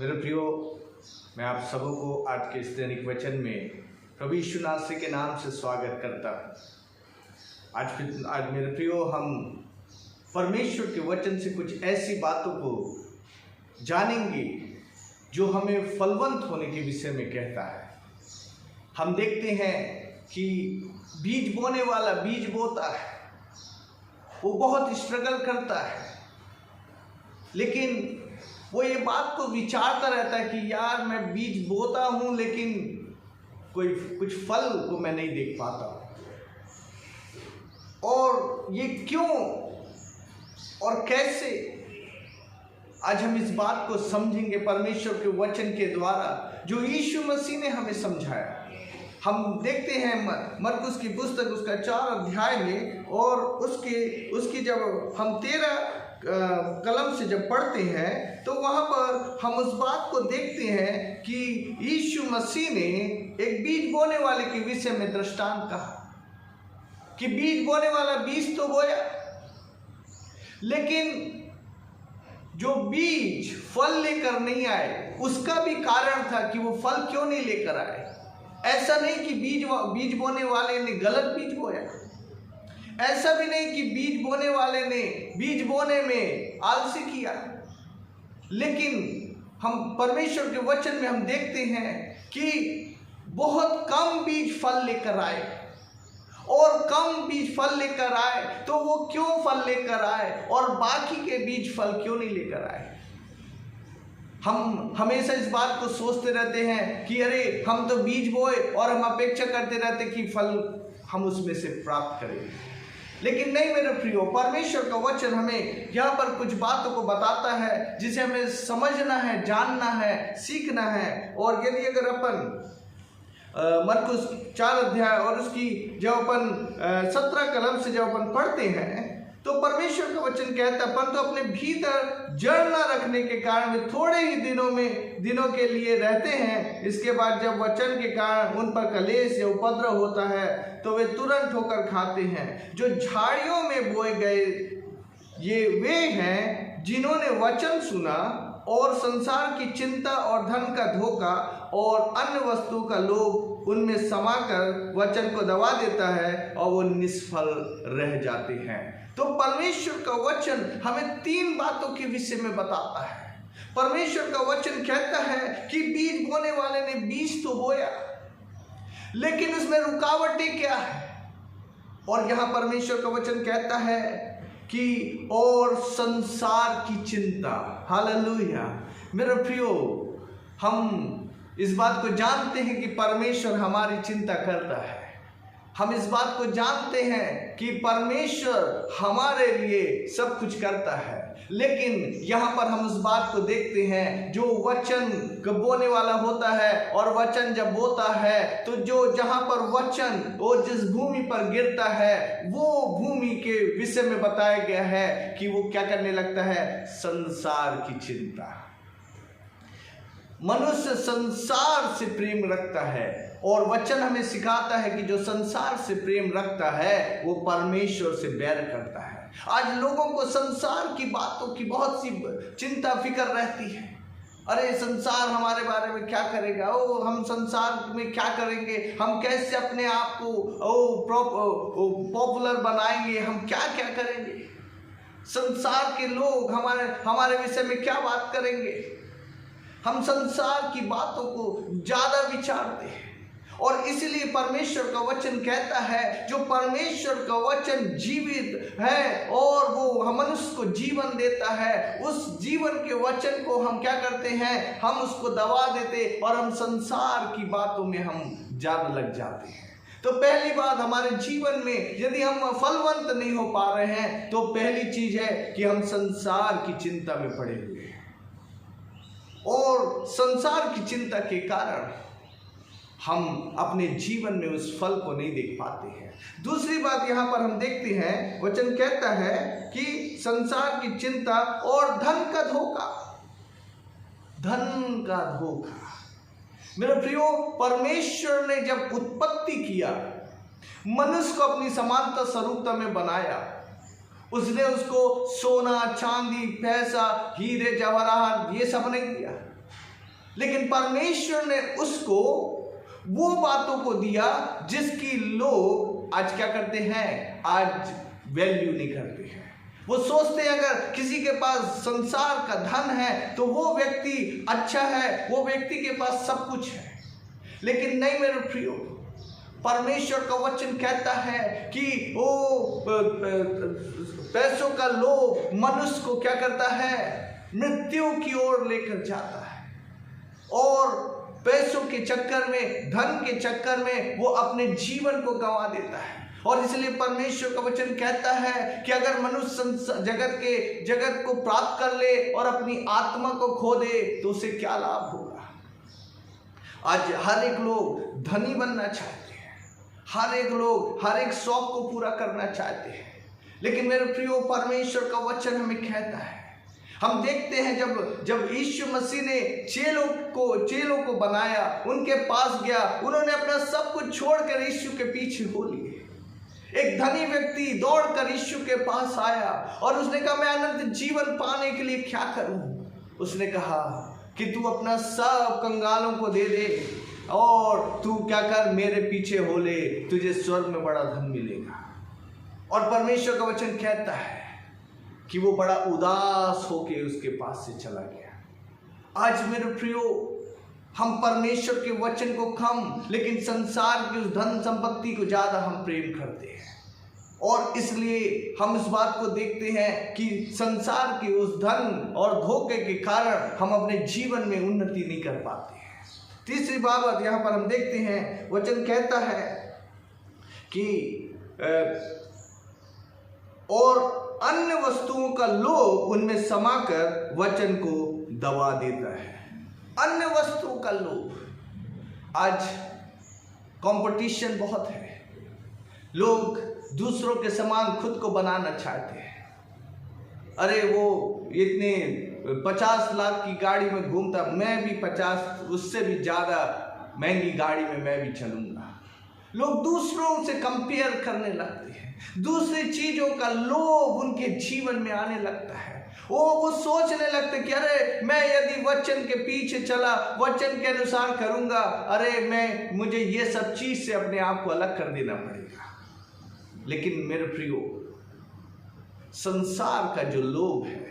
मेरे प्रियो, मैं आप सबों को आज के इस दैनिक वचन में प्रभु यीशु नासरी के नाम से स्वागत करता हूँ। आज मेरे प्रियो, हम परमेश्वर के वचन से कुछ ऐसी बातों को जानेंगे जो हमें फलवंत होने के विषय में कहता है। हम देखते हैं कि बीज बोने वाला बीज बोता है, वो बहुत स्ट्रगल करता है, लेकिन वो ये बात को विचारता रहता है कि यार मैं बीज बोता हूँ लेकिन कुछ फल को मैं नहीं देख पाता, और ये क्यों और कैसे। आज हम इस बात को समझेंगे परमेश्वर के वचन के द्वारा जो यीशु मसीह ने हमें समझाया। हम देखते हैं मरकुस की पुस्तक उसका 4 अध्याय में, और उसकी जब हम 13 कलम से जब पढ़ते हैं तो वहाँ पर हम उस बात को देखते हैं कि यीशु मसीह ने एक बीज बोने वाले के विषय में दृष्टांत कहा कि बीज बोने वाला बीज तो बोया, लेकिन जो बीज फल लेकर नहीं आए उसका भी कारण था कि वो फल क्यों नहीं लेकर आए। ऐसा नहीं कि बीज बोने वाले ने गलत बीज बोया, ऐसा भी नहीं कि बीज बोने वाले ने बीज बोने में आलसी किया, लेकिन हम परमेश्वर के वचन में हम देखते हैं कि बहुत कम बीज फल लेकर आए, और कम बीज फल लेकर आए तो वो क्यों फल लेकर आए और बाकी के बीज फल क्यों नहीं लेकर आए। हम हमेशा इस बात को सोचते रहते हैं कि अरे हम तो बीज बोए, और हम अपेक्षा करते रहते कि फल हम उसमें से प्राप्त करें, लेकिन नहीं मेरे प्रियो, परमेश्वर का वचन हमें यहाँ पर कुछ बातों को बताता है जिसे हमें समझना है, जानना है, सीखना है। और यदि अगर अपन मरकुस 4 अध्याय और उसकी जब अपन 17 कलम से जब अपन पढ़ते हैं तो परमेश्वर का वचन कहता है, परंतु अपने भीतर जड़ न रखने के कारण वे थोड़े ही दिनों के लिए रहते हैं। इसके बाद जब वचन के कारण उन पर कलेश या उपद्रव होता है तो वे तुरंत ठोकर खाते हैं। जो झाड़ियों में बोए गए ये वे हैं जिन्होंने वचन सुना, और संसार की चिंता और धन का धोखा और अन्य वस्तु का लोभ उनमें समाकर वचन को दबा देता है और वो निष्फल रह जाते हैं। तो परमेश्वर का वचन हमें 3 बातों के विषय में बताता है। परमेश्वर का वचन कहता है कि बीज बोने वाले ने बीज तो बोया, लेकिन उसमें रुकावटें क्या है। और यहाँ परमेश्वर का वचन कहता है कि और संसार की चिंता। हालेलुया। मेरे प्रियो, हम इस बात को जानते हैं कि परमेश्वर हमारी चिंता करता है। हम इस बात को जानते हैं कि परमेश्वर हमारे लिए सब कुछ करता है, लेकिन यहाँ पर हम उस बात को देखते हैं जो वचन बोने वाला होता है, और वचन जब बोता है तो जो जहाँ पर वचन वो जिस भूमि पर गिरता है वो भूमि के विषय में बताया गया है कि वो क्या करने लगता है, संसार की चिंता। मनुष्य संसार से प्रेम रखता है, और वचन हमें सिखाता है कि जो संसार से प्रेम रखता है वो परमेश्वर से बैर करता है। आज लोगों को संसार की बातों की बहुत सी चिंता फिक्र रहती है। अरे संसार हमारे बारे में क्या करेगा, हम संसार में क्या करेंगे, हम कैसे अपने आप को पॉपुलर बनाएंगे, हम क्या क्या करेंगे, संसार के लोग हमारे विषय में क्या बात करेंगे। हम संसार की बातों को ज़्यादा विचारते हैं, और इसलिए परमेश्वर का वचन कहता है जो परमेश्वर का वचन जीवित है और वो मनुष्य को जीवन देता है, उस जीवन के वचन को हम क्या करते हैं, हम उसको दबा देते और हम संसार की बातों में हम ज़्यादा लग जाते हैं। तो पहली बात, हमारे जीवन में यदि हम फलवंत नहीं हो पा रहे हैं तो पहली चीज है कि हम संसार की चिंता में पड़े हुए हैं, और संसार की चिंता के कारण हम अपने जीवन में उस फल को नहीं देख पाते हैं। दूसरी बात यहाँ पर हम देखते हैं, वचन कहता है कि संसार की चिंता और धन का धोखा। धन का धोखा। मेरे प्रियो, परमेश्वर ने जब उत्पत्ति किया, मनुष्य को अपनी समानता स्वरूपता में बनाया, उसने उसको सोना, चांदी, पैसा, हीरे जवाहरात ये सब नहीं दिया, लेकिन परमेश्वर ने उसको वो बातों को दिया जिसकी लोग आज क्या करते हैं, आज वैल्यू नहीं करते हैं। वो सोचते हैं अगर किसी के पास संसार का धन है तो वो व्यक्ति अच्छा है, वो व्यक्ति के पास सब कुछ है। लेकिन नहीं मेरे प्रियो, परमेश्वर का वचन कहता है कि वो पैसों का लोभ मनुष्य को क्या करता है, मृत्यु की ओर लेकर जाता है। और पैसों के चक्कर में, धन के चक्कर में वो अपने जीवन को गंवा देता है। और इसलिए परमेश्वर का वचन कहता है कि अगर मनुष्य जगत को प्राप्त कर ले और अपनी आत्मा को खो दे तो उसे क्या लाभ होगा। आज हर एक लोग धनी बनना चाहते हैं, हर एक लोग हर एक शौक को पूरा करना चाहते हैं। लेकिन मेरे प्रियो, परमेश्वर का वचन हमें कहता है, हम देखते हैं जब यीशु मसीह ने चेलों को बनाया, उनके पास गया, उन्होंने अपना सब कुछ छोड़कर यीशु के पीछे हो लिए। एक धनी व्यक्ति दौड़कर यीशु के पास आया और उसने कहा, मैं अनंत जीवन पाने के लिए क्या करूं। उसने कहा कि तू अपना सब कंगालों को दे दे और तू क्या कर, मेरे पीछे हो ले, तुझे स्वर्ग में बड़ा धन मिलेगा। और परमेश्वर का वचन कहता है कि वो बड़ा उदास होके उसके पास से चला गया। आज मेरे प्रियो, हम परमेश्वर के वचन को कम, लेकिन संसार की उस धन संपत्ति को ज्यादा हम प्रेम करते हैं। और इसलिए हम इस बात को देखते हैं कि संसार के उस धन और धोखे के कारण हम अपने जीवन में उन्नति नहीं कर पाते हैं। तीसरी बात यहाँ पर हम देखते हैं, वचन कहता है कि और अन्य वस्तुओं का लोभ उनमें समाकर वचन को दबा देता है। अन्य वस्तुओं का लोभ। आज कंपटीशन बहुत है, लोग दूसरों के समान खुद को बनाना चाहते हैं। अरे वो इतने 50 लाख की गाड़ी में घूमता, मैं भी 50 उससे भी ज़्यादा महंगी गाड़ी में मैं भी चलूँगा। लोग दूसरों से कंपेयर करने लगते हैं, दूसरी चीज़ों का लोभ उनके जीवन में आने लगता है। वो सोचने लगते कि अरे मैं यदि वचन के पीछे चला, वचन के अनुसार करूँगा, अरे मुझे ये सब चीज़ से अपने आप को अलग कर देना पड़ेगा। लेकिन मेरे प्रियो, संसार का जो लोभ है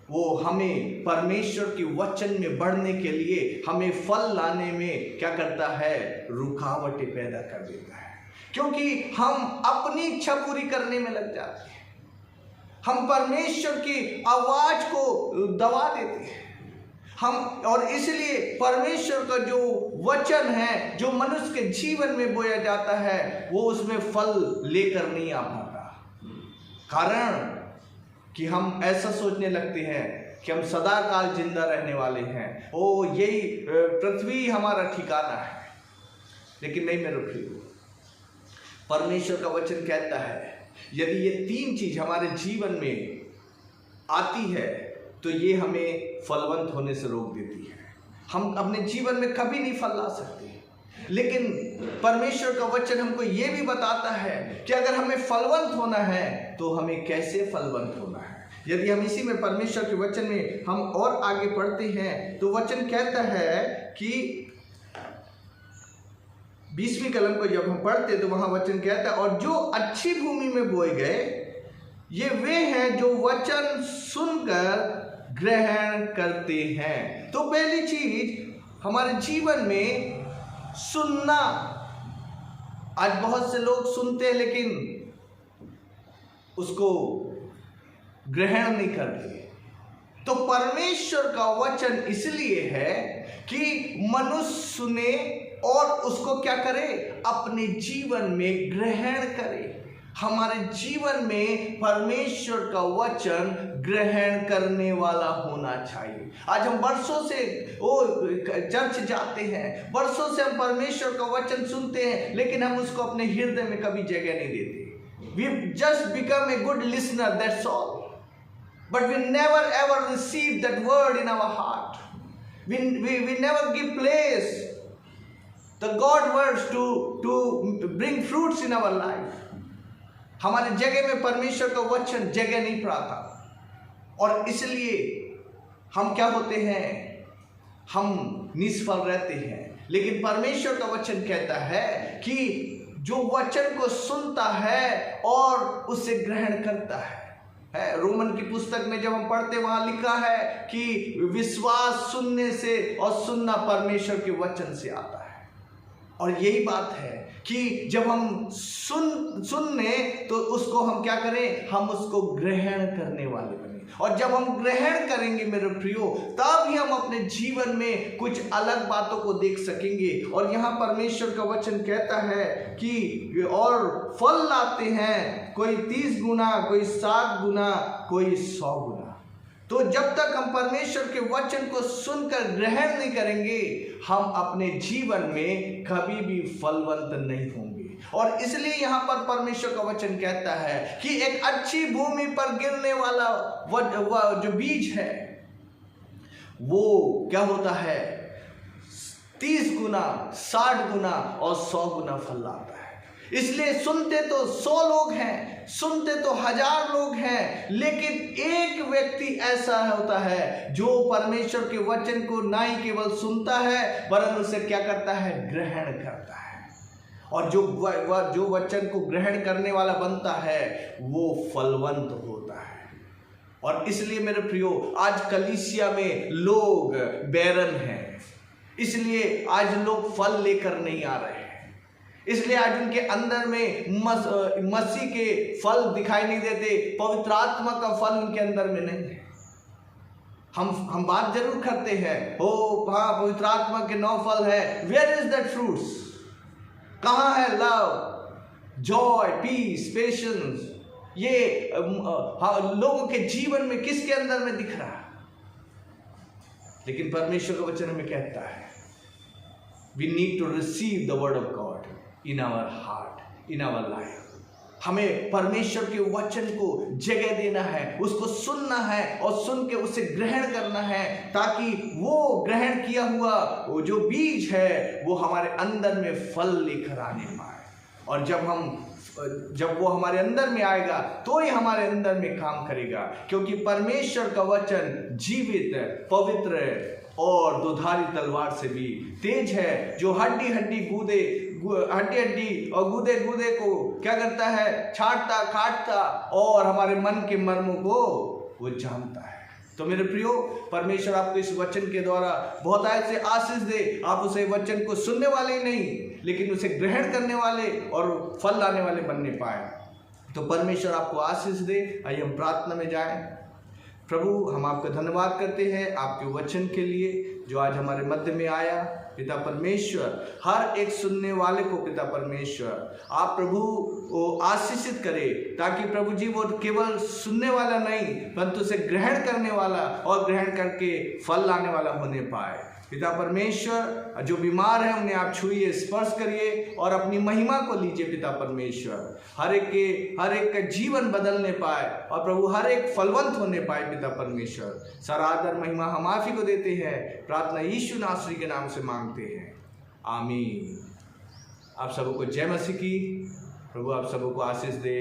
वो हमें परमेश्वर के वचन में बढ़ने के लिए, हमें फल लाने में क्या करता है, रुकावटें पैदा कर देता है। क्योंकि हम अपनी इच्छा पूरी करने में लग जाते हैं, हम परमेश्वर की आवाज को दबा देते हैं हम। और इसलिए परमेश्वर का जो वचन है, जो मनुष्य के जीवन में बोया जाता है, वो उसमें फल लेकर नहीं आ पाता। कारण कि हम ऐसा सोचने लगते हैं कि हम सदा काल जिंदा रहने वाले हैं, ओ यही पृथ्वी हमारा ठिकाना है। लेकिन नहीं मेरे प्रियो, परमेश्वर का वचन कहता है यदि ये 3 चीज हमारे जीवन में आती है तो ये हमें फलवंत होने से रोक देती है। हम अपने जीवन में कभी नहीं फल ला सकते। लेकिन परमेश्वर का वचन हमको ये भी बताता है कि अगर हमें फलवंत होना है तो हमें कैसे फलवंत होना है। यदि हम इसी में परमेश्वर के वचन में हम और आगे पढ़ते हैं तो वचन कहता है कि 20वीं कलम को जब हम पढ़ते तो वहां वचन कहता है, और जो अच्छी भूमि में बोए गए ये वे हैं जो वचन सुनकर ग्रहण करते हैं। तो पहली चीज हमारे जीवन में सुनना। आज बहुत से लोग सुनते हैं लेकिन उसको ग्रहण नहीं करते। तो परमेश्वर का वचन इसलिए है कि मनुष्य सुने और उसको क्या करे, अपने जीवन में ग्रहण करे। हमारे जीवन में परमेश्वर का वचन ग्रहण करने वाला होना चाहिए। आज हम वर्षों से चर्च जाते हैं, वर्षों से हम परमेश्वर का वचन सुनते हैं, लेकिन हम उसको अपने हृदय में कभी जगह नहीं देते। We just become a good listener, that's all. But we never ever receive that word in our heart. We never give place the God words to bring fruits in our life. हमारे जगह में परमेश्वर का वचन जगह नहीं पाता और इसलिए हम क्या होते हैं, हम निष्फल रहते हैं। लेकिन परमेश्वर का वचन कहता है कि जो वचन को सुनता है और उसे ग्रहण करता है। रोमन की पुस्तक में जब हम पढ़ते वहां लिखा है कि विश्वास सुनने से और सुनना परमेश्वर के वचन से आता है। और यही बात है कि जब हम सुनने तो उसको हम क्या करें, हम उसको ग्रहण करने वाले बने। और जब हम ग्रहण करेंगे मेरे प्रियो, तब ही हम अपने जीवन में कुछ अलग बातों को देख सकेंगे। और यहाँ परमेश्वर का वचन कहता है कि और फल लाते हैं, कोई 30 गुना, कोई 60 गुना, कोई 100 गुना। तो जब तक हम परमेश्वर के वचन को सुनकर ग्रहण नहीं करेंगे, हम अपने जीवन में कभी भी फलवंत नहीं होंगे। और इसलिए यहाँ पर परमेश्वर का वचन कहता है कि एक अच्छी भूमि पर गिरने वाला जो बीज है वो क्या होता है, 30 गुना, 60 गुना और 100 गुना फल लाता है। इसलिए सुनते तो 100 लोग हैं, सुनते तो 1000 लोग हैं, लेकिन एक व्यक्ति ऐसा होता है जो परमेश्वर के वचन को ना ही केवल सुनता है वरन उसे क्या करता है, ग्रहण करता है। और जो वचन को ग्रहण करने वाला बनता है वो फलवंत होता है। और इसलिए मेरे प्रियो, आज कलीसिया में लोग बैरन हैं, इसलिए आज लोग फल लेकर नहीं आ रहे हैं। इसलिए आज उनके अंदर में मसीह के फल दिखाई नहीं देते, पवित्र आत्मा का फल उनके अंदर में नहीं है। हम बात जरूर करते हैं, ओ हाँ पवित्र आत्मा के 9 फल है, वेयर इज दैट फ्रूट्स, कहाँ है लव, जॉय, पीस, पेशेंस, ये लोगों के जीवन में किसके अंदर में दिख रहा है? लेकिन परमेश्वर का वचन हमें कहता है we need to receive the word of God in our heart, in our life. हमें परमेश्वर के वचन को जगह देना है, उसको सुनना है और सुन के उसे ग्रहण करना है, ताकि वो ग्रहण किया हुआ वो जो बीज है वो हमारे अंदर में फल लेकर आने पाए। और जब वो हमारे अंदर में आएगा तो ही हमारे अंदर में काम करेगा, क्योंकि परमेश्वर का वचन जीवित, पवित्र और दुधारी तलवार से भी तेज है, जो हड्डी और गूदे को क्या करता है, छांटता, काटता और हमारे मन के मर्मों को वो जानता है। तो मेरे प्रियो, परमेश्वर आपको इस वचन के द्वारा बहुत ऐसे आशीष दे, आप उसे वचन को सुनने वाले ही नहीं लेकिन उसे ग्रहण करने वाले और फल लाने वाले बनने पाए। तो परमेश्वर आपको आशीष दे। आइए हम प्रार्थना में जाएं। प्रभु, हम आपका धन्यवाद करते हैं आपके वचन के लिए जो आज हमारे मध्य में आया। पिता परमेश्वर, हर एक सुनने वाले को पिता परमेश्वर आप प्रभु आशीषित करें, ताकि प्रभु जी वो केवल सुनने वाला नहीं परंतु उसे ग्रहण करने वाला और ग्रहण करके फल लाने वाला होने पाए। पिता परमेश्वर, जो बीमार है उन्हें आप छुइए, स्पर्श करिए और अपनी महिमा को लीजिए। पिता परमेश्वर, हर एक का जीवन बदलने पाए और प्रभु हर एक फलवंत होने पाए। पिता परमेश्वर, सारा आदर महिमा हम आप ही को देते हैं। प्रार्थना यीशु नासरी के नाम से मांगते हैं, आमीन। आप सबों को जय मसीह की। प्रभु आप सबों को आशीष दे।